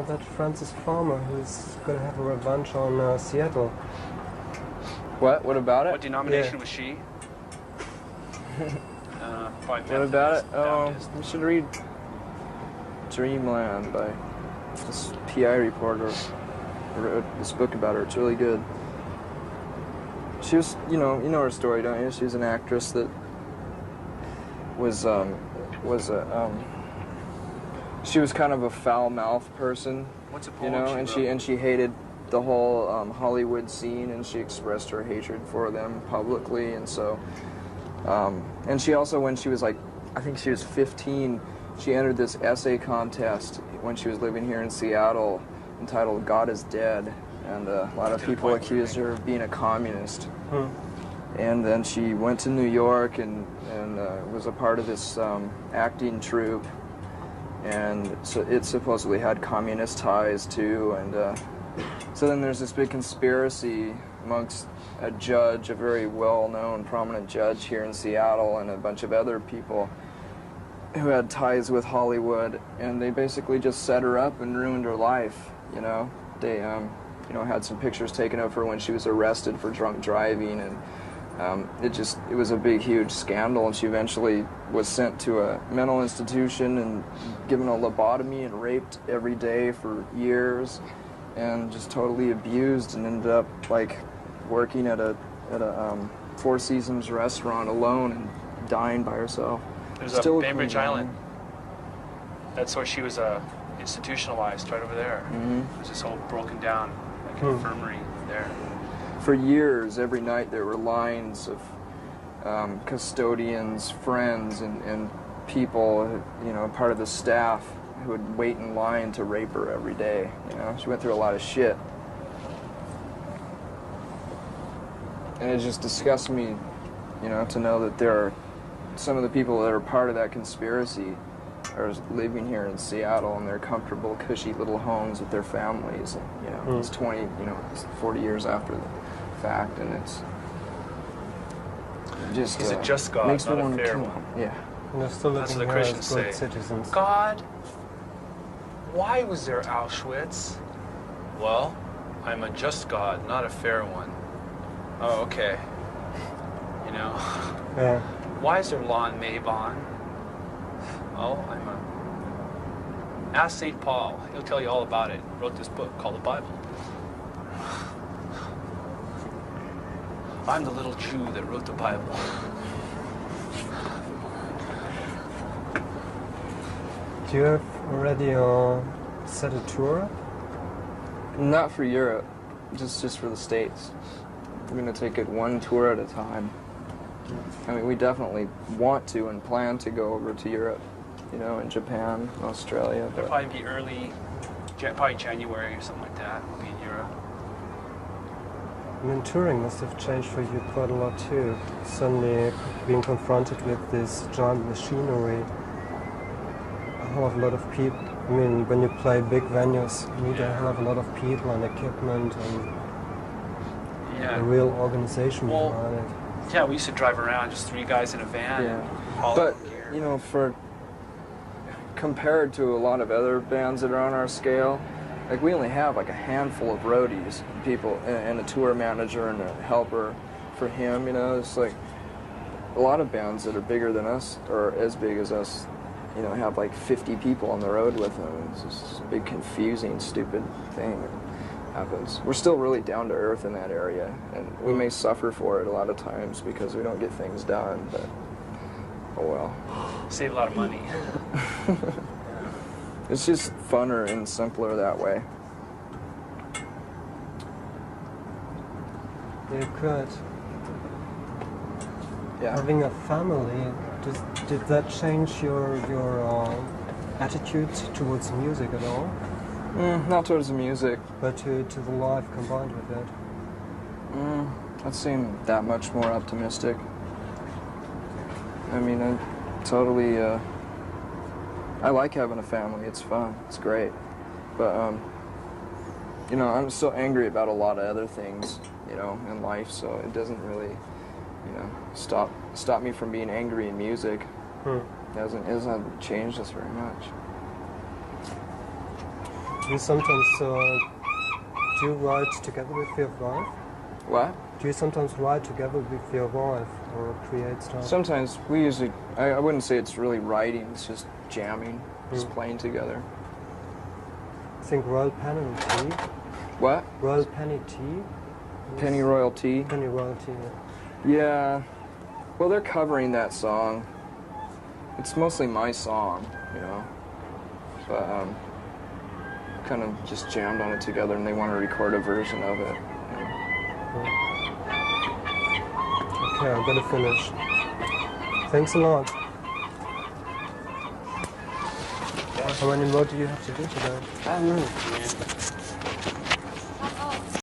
that Francis Farmer who's going to have a revenge on Seattle. What? What about it? What denomination was she? What about it? Oh, you should read Dreamland by this PI reporter. Who wrote this book about her. It's really good. She was, you know her story, don't you? She was an actress that she was kind of a foul-mouthed person. What's a poem and she hated the whole Hollywood scene, and she expressed her hatred for them publicly, and so and she also, when she was like, I think she was 15, she entered this essay contest when she was living here in Seattle entitled "God is Dead," and a lot of people accused her of being a communist. And then she went to New York and was a part of this acting troupe, and so it supposedly had communist ties too. And so then there's this big conspiracy amongst a judge, a very well-known, prominent judge here in Seattle, and a bunch of other people who had ties with Hollywood, and they basically just set her up and ruined her life. They had some pictures taken of her when she was arrested for drunk driving, and it was a big, huge scandal, and she eventually was sent to a mental institution and given a lobotomy and raped every day for years, and just totally abused, and ended up like working at a Four Seasons restaurant alone and dying by herself. There's a Bainbridge Island. That's where she was institutionalized, right over there. There's this whole broken down infirmary there. For years, every night there were lines of custodians, friends, and people, part of the staff who would wait in line to rape her every day. She went through a lot of shit. And it just disgusts me, to know that there are some of the people that are part of that conspiracy are living here in Seattle in their comfortable, cushy little homes with their families. And, it's 40 years after the fact, and it's just Is it just God, makes not me a want to fair kill one? him. Yeah. And they're still That's living what the here as Christians good say. citizens. God, why was there Auschwitz? Well, I'm a just God, not a fair one. Oh, okay. Yeah. Why is there Lon Mabon? Oh, Ask St. Paul. He'll tell you all about it. He wrote this book called the Bible. I'm the little Jew that wrote the Bible. Do you have already set a tour? Not for Europe, just for the States. We're going to take it one tour at a time. I mean, we definitely want to and plan to go over to Europe, in Japan, Australia. It'll probably be probably January or something like that. We'll be in Europe. I mean, touring must have changed for you quite a lot too. Suddenly being confronted with this giant machinery, a hell of a lot of people. I mean, when you play big venues, you need a hell of a lot of people and equipment and a real organization behind it. Yeah, we used to drive around, just three guys in a van. Yeah. But, compared to a lot of other bands that are on our scale, like we only have like a handful of roadies, people, and a tour manager and a helper for him, It's like a lot of bands that are bigger than us, or as big as us, have like 50 people on the road with them. It's just a big, confusing, stupid thing that happens. We're still really down to earth in that area, and we may suffer for it a lot of times because we don't get things done, but oh well. Save a lot of money. It's just funner and simpler that way. You could. Yeah. Having a family, did that change your attitude towards music at all? Not towards the music. But to the life combined with it? That seemed that much more optimistic. I mean, I totally, I like having a family. It's fun. It's great. But, I'm still angry about a lot of other things, in life, so it doesn't really, stop me from being angry in music. It hasn't changed us very much. Do you sometimes do you write together with your wife? What? Do you sometimes write together with your wife or create stuff? Sometimes we usually. I wouldn't say it's really writing. It's just jamming, just playing together. I think Royal Penny Tea. What? Royal Penny Tea. Penny Royal Tea. Penny Royal Tea. Yeah. Well, they're covering that song. It's mostly my song, you know. But kind of just jammed on it together, and they want to record a version of it. You know. Okay, I'm gonna finish. Thanks a lot. How many more do you have to do today? I don't know.